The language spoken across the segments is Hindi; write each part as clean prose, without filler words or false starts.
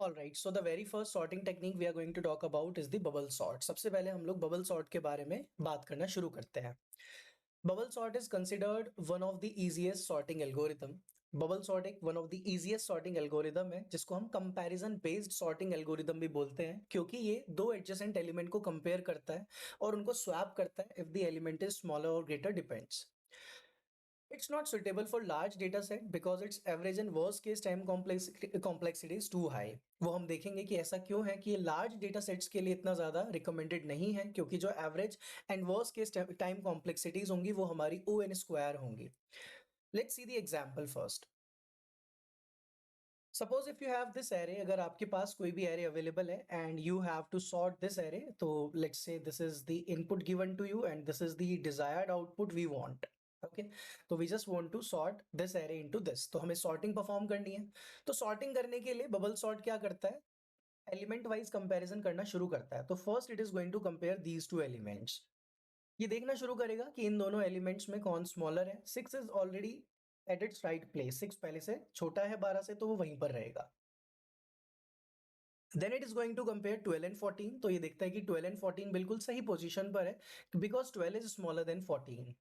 Alright, so the very first sorting technique we are going to talk about is the bubble sort. सबसे पहले हम लोग bubble sort के बारे में बात करना शुरू करते हैं. Bubble sort is considered one of the easiest sorting algorithm. Bubble sort एक one of the easiest sorting algorithm है जिसको हम comparison based sorting algorithm भी बोलते हैं क्योंकि ये दो adjacent element को compare करता है और उनको swap करता है if the element is smaller or greater depends. It's not suitable for large data set because its average and worst case time complexity is too high. वो हम देखेंगे कि ऐसा क्यों है कि ये large data sets के लिए इतना ज़्यादा recommended नहीं है क्योंकि जो average and worst case time complexities होंगी वो हमारी O(n) square होंगी. Let's see the example first. Suppose if you have this array, अगर आपके पास कोई भी array available है and you have to sort this array, तो let's say this is the input given to you and this is the desired output we want. Okay, तो we just want to sort this array into this. तो हमें sorting perform करनी है. तो sorting करने के लिए bubble sort क्या करता है? Element wise comparison करना शुरू करता है. तो first it is going to compare these two elements. ये देखना शुरू करेगा कि इन दोनों एलिमेंट्स में कौन स्मॉलर है. 6 is already at its right place. 6 पहले से छोटा है 12 से तो वो वहीं पर रहेगा. Then it is going to compare 12 and 14. तो ये देखता है कि 12 एंड 14 बिल्कुल सही पोजीशन पर है बिकॉज 12 इज स्मॉलर देन 14.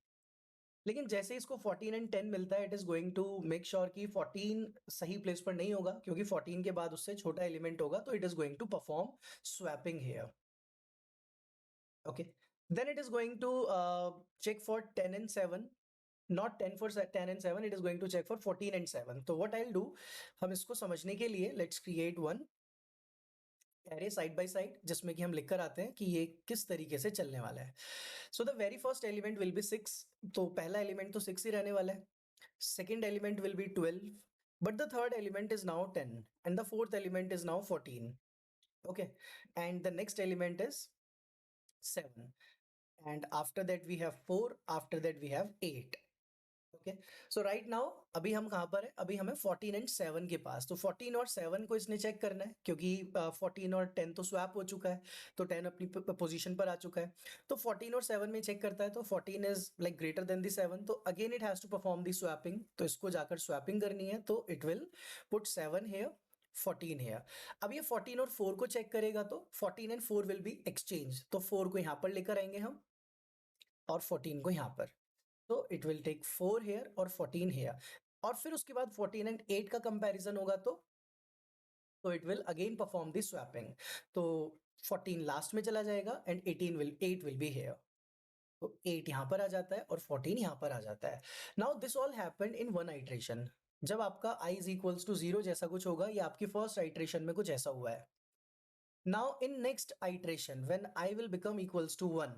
लेकिन जैसे इसको 14 एंड 10 मिलता है it is going to make sure कि 14 सही प्लेस पर नहीं होगा क्योंकि 14 के बाद उससे छोटा एलिमेंट होगा. तो it is going to perform swapping here. Okay, then it is going to check for 10 and 7, not 10 for 10 and 7, it is going to check for 14 and 7. तो what I'll do, हम इसको समझने के लिए let's create one array side by side जिसमें कि हम लिख कर आते हैं कि ये किस तरीके से चलने वाला है. So the very first element will be 6. तो पहला एलिमेंट तो 6 ही रहने वाला है. Second element will be 12, but the third element is now 10 and the fourth element is now 14. Okay, and the next element is 7. And after that we have 4, after that we have 8. Okay, so right now अभी हम कहाँ पर है, अभी हमें 14 and 7 के पास. तो 14 और 7 को इसने चेक करना है क्योंकि 14 और 10 तो स्वैप हो चुका है तो 10 अपनी पोजीशन पर आ चुका है. तो 14 और 7 में चेक करता है तो 14 is like greater than the 7. तो again it has to perform the swapping. तो इसको जाकर स्वैपिंग करनी है तो it will put 7 here 14 here. अब ये 14 और 4 को चेक करेगा तो 14 एंड 4 विल बी एक्सचेंज. तो 4 को यहाँ पर लेकर आएंगे हम और 14 को यहाँ पर. तो इट विल टेक 4 हेयर और 14 हेयर. और फिर उसके बाद 14 एंड 8 का कंपैरिजन होगा तो it will again perform the swapping. तो 14 लास्ट में चला जाएगा एंड 8 विल बी हेयर. तो 8 यहाँ पर आ जाता है और 14 यहाँ पर आ जाता है. Now this all happened in one iteration. जब आपका i इज इक्वल्स टू 0 जैसा कुछ होगा, ये आपकी फर्स्ट आइट्रेशन में कुछ ऐसा हुआ है. Now in next iteration when i will become equals to 1,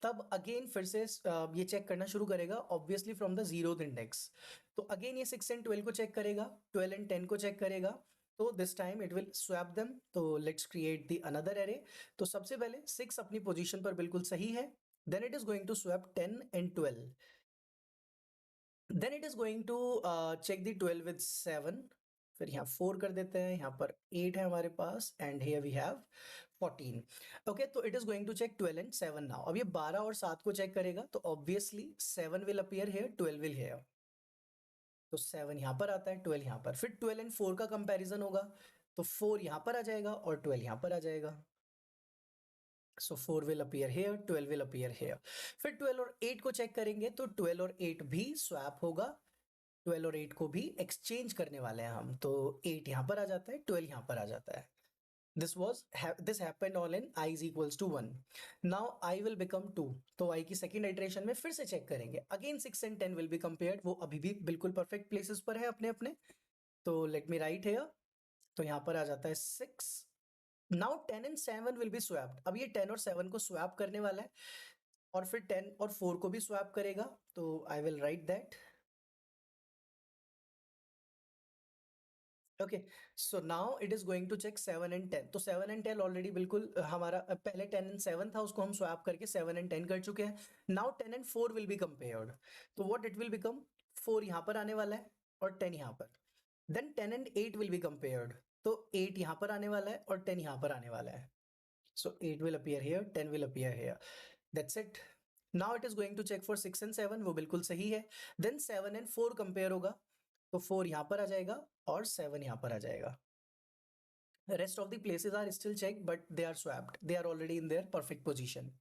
तब अगेन फिर से ये चेक करना शुरू करेगा obviously from the 0th index. तो अगेन ये 6 एंड 12 को चेक करेगा, 12 एंड 10 को चेक करेगा. तो this time it will swap them. तो let's create the another array. तो सबसे पहले 6 अपनी पोजीशन पर बिल्कुल सही है. Then it is going to swap 10 and 12. Then it is going to check the 12 with 7. फिर यहाँ 4 कर देते हैं, यहाँ पर 8 है हमारे पास and here we have 14. Okay, तो it is going to check 12 and 7 now. अब ये 12 और 7 को चेक करेगा तो obviously 7 will appear here, 12 will here. तो 7 यहाँ पर आता है, 12 यहाँ पर. फिर 12 एंड 4 का कंपैरिजन होगा तो 4 यहाँ पर आ जाएगा और 12 यहाँ पर आ जाएगा. सो 4 will appear here, 12 will appear here. फिर 12 और 8 को चेक करेंगे तो 12 और 8 भी स्वैप होगा. 12 और 8 को भी एक्सचेंज करने वाले हैं हम. तो 8 यहाँ पर आ जाता है, 12 यहाँ पर आ जाता है. This happened all in I is equals to 1. Now I will become 2. तो I की सेकेंड आइट्रेशन में फिर से चेक करेंगे. Again 6 and 10 will be compared. वो अभी भी बिल्कुल परफेक्ट प्लेसेस पर है अपने अपने. तो लेट मी राइट हियर. तो यहाँ पर आ जाता है 6. Now 10 and 7 will be swapped. अब ये 10 और 7 को स्वैप करने वाला है और फिर 10 और 4 को भी स्वैप करेगा. तो I will write that. Okay, so now it is going to check 7 and 10. तो 7 एंड 10 ऑलरेडी बिल्कुल हमारा पहले 10 एंड 7 था उसको हम स्वैप करके 7 एंड 10 कर चुके हैं. Now 10 and 4 will be compared. तो व्हाट इट विल बिकम, 4 यहाँ पर आने वाला है और 10 यहाँ पर. Then 10 and 8 will be compared. तो 8 यहाँ पर आने वाला है और 10 यहाँ पर आने वाला है. So 8 will appear here, 10 will appear here. That's it. Now it is going to check for 6 and 7. वो बिल्कुल सही है. देन 7 एंड 4 कंपेयर होगा तो 4 यहाँ पर आ जाएगा और 7 यहाँ पर आ जाएगा. Rest of the places are still checked, but they are swapped. They are already in their perfect position.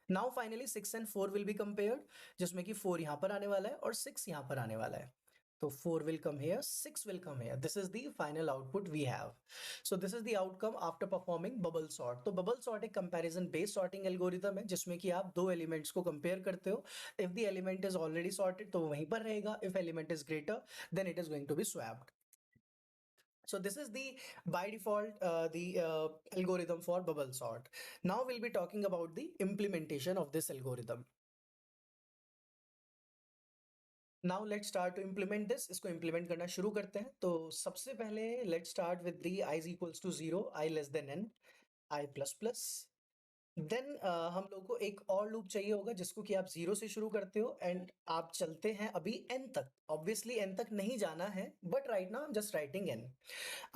Now finally 6 and 4 will be compared, जिसमें कि 4 यहाँ पर आने वाला है और 6 यहाँ पर आने वाला है. So 4 will come here, 6 will come here. This is the final output we have. So this is the outcome after performing bubble sort. तो bubble sort एक comparison based sorting algorithm है जिसमें कि आप दो elements को compare करते हो. If the element is already sorted तो वहीं पर रहेगा. If element is greater, then it is going to be swapped. So this is the by default the algorithm for bubble sort. Now we'll be talking about the implementation of this algorithm. Now let's start to implement this. इसको implement करना शुरू करते हैं. तो सबसे पहले let's start with the I is equals to 0, I less than n, I plus plus. Then हम लोग को एक और लूप चाहिए होगा जिसको कि आप 0 से शुरू करते हो एंड आप चलते हैं अभी n तक. ऑब्वियसली n तक नहीं जाना है, but right now just writing n.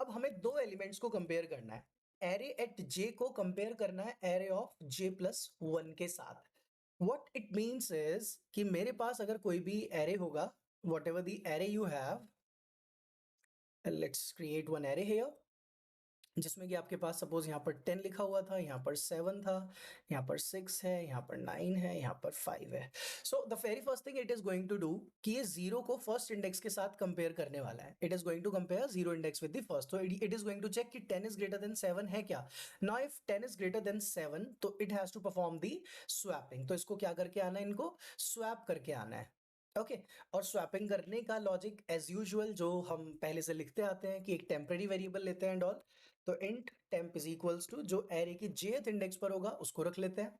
अब हमें दो एलिमेंट्स को कंपेयर करना है. एरे एट j को कंपेयर करना है एरे ऑफ j प्लस 1 के साथ. व्हाट इट मीन्स इज कि मेरे पास अगर कोई भी एरे होगा, what ever the array you have, let's create one array here जिसमें कि आपके पास सपोज यहाँ पर 10 लिखा हुआ था, यहाँ पर 7 था, यहाँ पर 6 है, यहाँ पर 9 है, यहाँ पर 5 है. So the very first thing it is going to do कि ये 0 को फर्स्ट इंडेक्स के साथ कंपेयर करने वाला है. It is going to compare 0 index with the first. तो it is going to check कि 10 इज ग्रेटर देन 7 है क्या. Now if 10 is greater than 7 तो it has to perform the swapping. तो इसको क्या करके आना है, इनको स्वैप करके आना है. ओके और स्वैपिंग करने का लॉजिक एज यूजुअल जो हम पहले से लिखते आते हैं कि एक टेम्पररी वेरिएबल लेते हैं एंड ऑल. तो int temp is equals to जो एरे की जेथ इंडेक्स पर होगा उसको रख लेते हैं.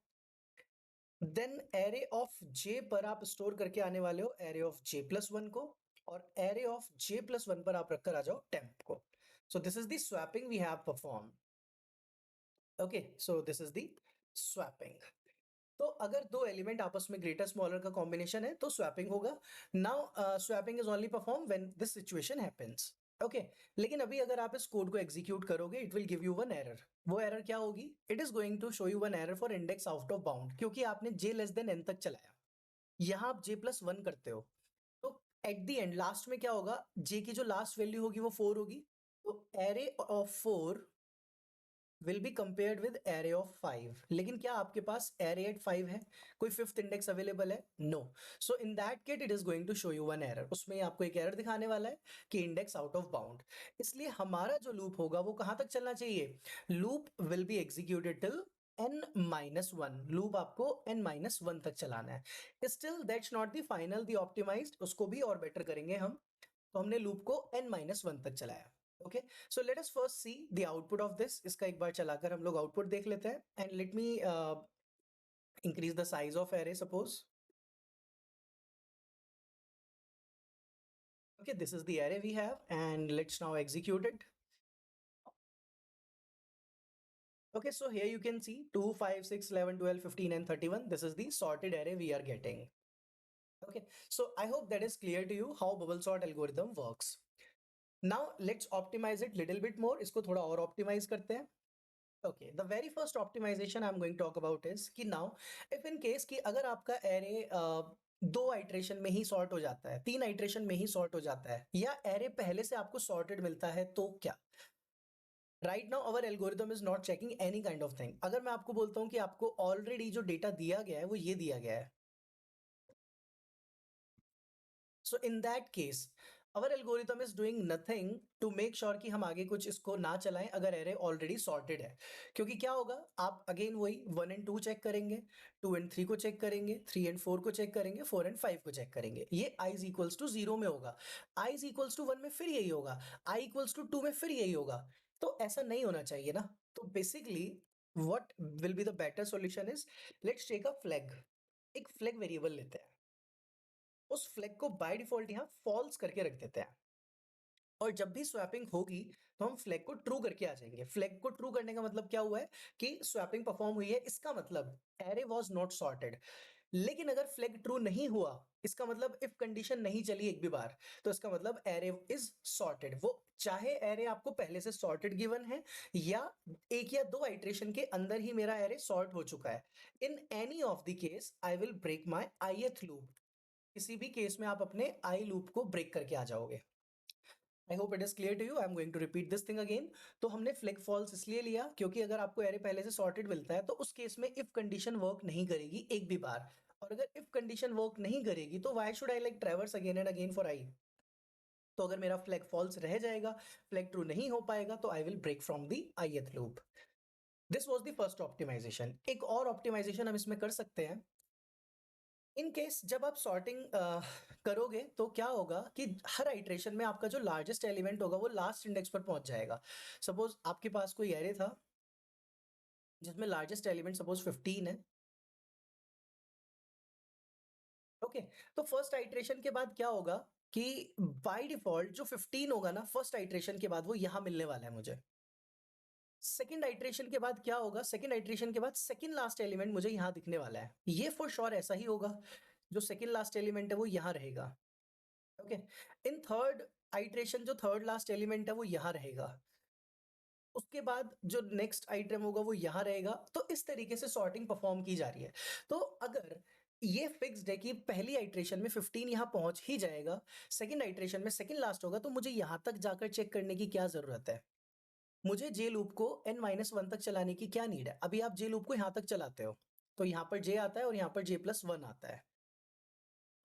देन एरे ऑफ जे पर आप स्टोर करके आने वाले हो एरे ऑफ जे प्लस 1 को, और एरे ऑफ जे प्लस 1 पर आप रखकर आ जाओ टेम्प को. So this is the swapping we have perform. Okay so this is the swapping. तो अगर दो एलिमेंट आपस में ग्रेटर स्मॉलर का कॉम्बिनेशन है तो स्वैपिंग होगा. Now swapping is only perform when this situation happens. Okay लेकिन अभी अगर आप इस कोड को एग्जीक्यूट करोगे it will give you one error. वो एरर क्या होगी, it is going to show you one error for index out of bound, क्योंकि आपने j लेस देन n तक चलाया. यहां आप j प्लस 1 करते हो तो एट द एंड लास्ट में क्या होगा, j की जो लास्ट वैल्यू होगी वो 4 होगी. तो array of 4 will be compared with array of 5. लेकिन क्या आपके पास array at 5 है, कोई फिफ्थ इंडेक्स अवेलेबल है? No. So in that case it is going to show you one error. उसमें आपको एक एरर दिखाने वाला है कि इंडेक्स आउट ऑफ बाउंड. इसलिए हमारा जो लूप होगा वो कहां तक चलना चाहिए, loop will be executed till n-1. Loop आपको n-1 तक चलाना है. Still that's not the final, the optimized, उसको भी और बेटर करेंगे हम. तो हमने लूप को n-1 तक चलाया. Okay so let us first see the output of this. इसका एक बार चलाकर हम लोग आउटपुट देख लेते हैं. And let me increase the size of array suppose. Okay, this is the array we have and let's now execute it. Okay, so here you can see 2, 5, 6, 11, 12, 15 and 31. This is the sorted array we are getting. Okay, so I hope that is clear to you how bubble sort algorithm works. Now let's optimize it little bit more. इसको थोड़ा और optimize करते हैं. Okay, the very first optimization I'm going to talk about is कि now if in case कि अगर आपका array दो आइट्रेशन में ही सॉर्ट हो जाता है, तीन आइट्रेशन में ही सॉर्ट हो जाता है, या एरे पहले से आपको सॉर्टेड मिलता है, तो क्या right now our algorithm is not checking any kind of thing. अगर मैं आपको बोलता हूं कि आपको ऑलरेडी जो डेटा दिया गया है वो ये दिया गया है, so in that case our algorithm is doing nothing to make sure कि हम आगे कुछ इसको ना चलाएं अगर एरे ऑलरेडी सॉर्टेड है. क्योंकि क्या होगा, आप अगेन वही 1 एंड 2 चेक करेंगे, 2 एंड 3 को चेक करेंगे, 3 एंड 4 को चेक करेंगे, 4 एंड 5 को चेक करेंगे. ये i इज इक्वल्स टू 0 में होगा, i इज इक्वल्स टू 1 में फिर यही होगा, i इक्वल्स टू 2 में फिर यही होगा. तो ऐसा नहीं होना चाहिए ना. तो basically what will be the better solution is, let's take a flag. एक फ्लैग वेरिएबल लेते हैं, उस फ्लैग को बाय डिफॉल्ट यहाँ फॉल्स करके रख देते हैं, और जब भी स्वैपिंग होगी तो हम फ्लैग को ट्रू करके आ जाएंगे. फ्लैग को ट्रू करने का मतलब क्या हुआ है कि स्वैपिंग परफॉर्म हुई है, इसका मतलब एरे वाज नॉट सॉर्टेड. लेकिन अगर फ्लैग ट्रू नहीं हुआ, इसका मतलब इफ कंडीशन नहीं चली एक भी बार, तो इसका मतलब एरे इज सॉर्टेड. वो चाहे एरे आपको पहले से सॉर्टेड गिवन है या एक या दो आइट्रेशन के अंदर ही मेरा एरे सॉर्ट हो चुका है. In any of the case I will break my ith loop. किसी भी केस में आप अपने आई लूप को ब्रेक करके आ जाओगे. I hope it is clear to you. I am going to repeat this thing again. तो हमने फ्लैग फॉल्स इसलिए लिया क्योंकि अगर आपको एरे पहले से सॉर्टेड मिलता है तो उस केस में इफ कंडीशन वर्क नहीं करेगी एक भी बार, और अगर इफ कंडीशन वर्क नहीं करेगी तो why should I like traverse again and again for I. तो अगर मेरा फ्लैग फॉल्स रह जाएगा, फ्लैग ट्रू नहीं हो पाएगा, तो I will break from the ith loop. This was the first optimization. एक और ऑप्टिमाइजेशन हम इसमें कर सकते हैं। इन केस जब आप सॉर्टिंग करोगे तो क्या होगा कि हर आइट्रेशन में आपका जो लार्जेस्ट एलिमेंट होगा वो लास्ट इंडेक्स पर पहुंच जाएगा। सपोज आपके पास कोई एरे था जिसमें लार्जेस्ट एलिमेंट सपोज 15 है। ओके, तो फर्स्ट आइट्रेशन के बाद क्या होगा कि बाय डिफॉल्ट जो 15 होगा ना फर्स्ट आइट्रेशन के बाद वो यहां मिलने वाला है मुझे। सेकंड आइट्रेशन के बाद क्या होगा, सेकंड आइट्रेशन के बाद सेकंड लास्ट एलिमेंट मुझे यहां दिखने वाला है, ये फॉर श्योर ऐसा ही होगा। जो सेकंड लास्ट एलिमेंट है वो यहां रहेगा। ओके, इन थर्ड आइट्रेशन जो थर्ड लास्ट एलिमेंट है वो यहां रहेगा। उसके बाद जो नेक्स्ट आइटम होगा वो यहां रहेगा। तो इस तरीके से सॉर्टिंग परफॉर्म की जा रही है। तो अगर ये फिक्स्ड है कि पहली आइट्रेशन में 15 यहां पहुंच ही जाएगा, सेकंड आइट्रेशन में सेकंड लास्ट होगा, तो मुझे यहां तक जाकर चेक करने की क्या जरूरत है? मुझे जे लूप को n-1 तक चलाने की क्या नीड है? अभी आप जे लूप को यहां तक चलाते हो तो यहां पर जे आता है और यहां पर j+1 आता है।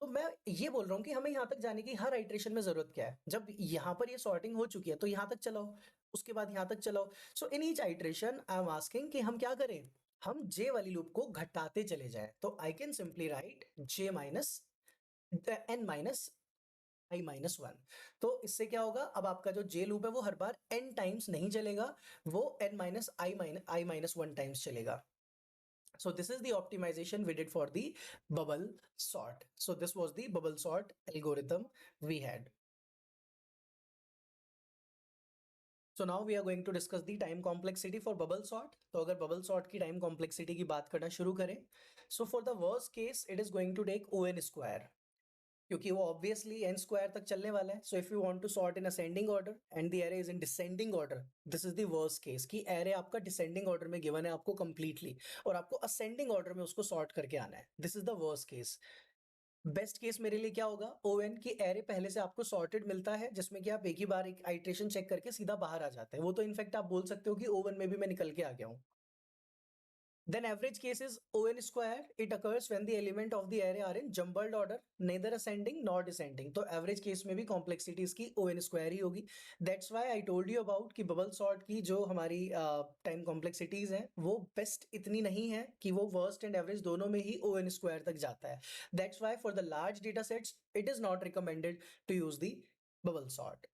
तो मैं ये बोल रहा हूँ कि हमें यहाँ तक जाने की हर आइट्रेशन में जरूरत क्या है? जब यहाँ पर ये सॉर्टिंग हो चुकी है तो यहाँ तक चलाओ, उसके बाद यहाँ तक चलाओ। So in each iteration I am asking कि हम क्या करें, हम जे वाली लूप को घटाते चले जाएं। तो I can simply write j minus n-i-1। तो इससे क्या होगा, अब आपका जो जे लूप है वो हर बार n टाइम्स नहीं चलेगा, वो n-i-1 टाइम्स चलेगा। So this is the optimization we did for the bubble sort. So this was the bubble sort algorithm we had. So now we are going to discuss the time complexity for bubble sort. तो अगर bubble sort की time complexity की बात करना शुरू करें, so for the worst case it is going to take O(n) square, क्योंकि वो obviously n square तक चलने वाला है। So if you want to sort in ascending order and the array is in descending order, this is the worst case कि array आपका descending order में given है आपको completely, और आपको ascending order में उसको sort करके आना है। This is the worst case. Best case मेरे लिए क्या होगा, ओएन की एरे पहले से आपको सॉर्टेड मिलता है जिसमें कि आप एक ही बार एक आइट्रेशन चेक करके सीधा बाहर आ जाते हैं। वो तो इनफैक्ट आप बोल सकते हो कि ओवन में भी मैं निकल के आ गया हूं। Then average case is O(n) square. It occurs when the element of the array are in jumbled order, neither ascending nor descending. तो average case में भी complexity इसकी O(n) square ही होगी। That's why I told you about कि bubble sort की जो हमारी time complexities हैं वो best इतनी नहीं है कि वो worst and average दोनों में ही O(n) square तक जाता है। That's why for the large data sets it is not recommended to use the bubble sort.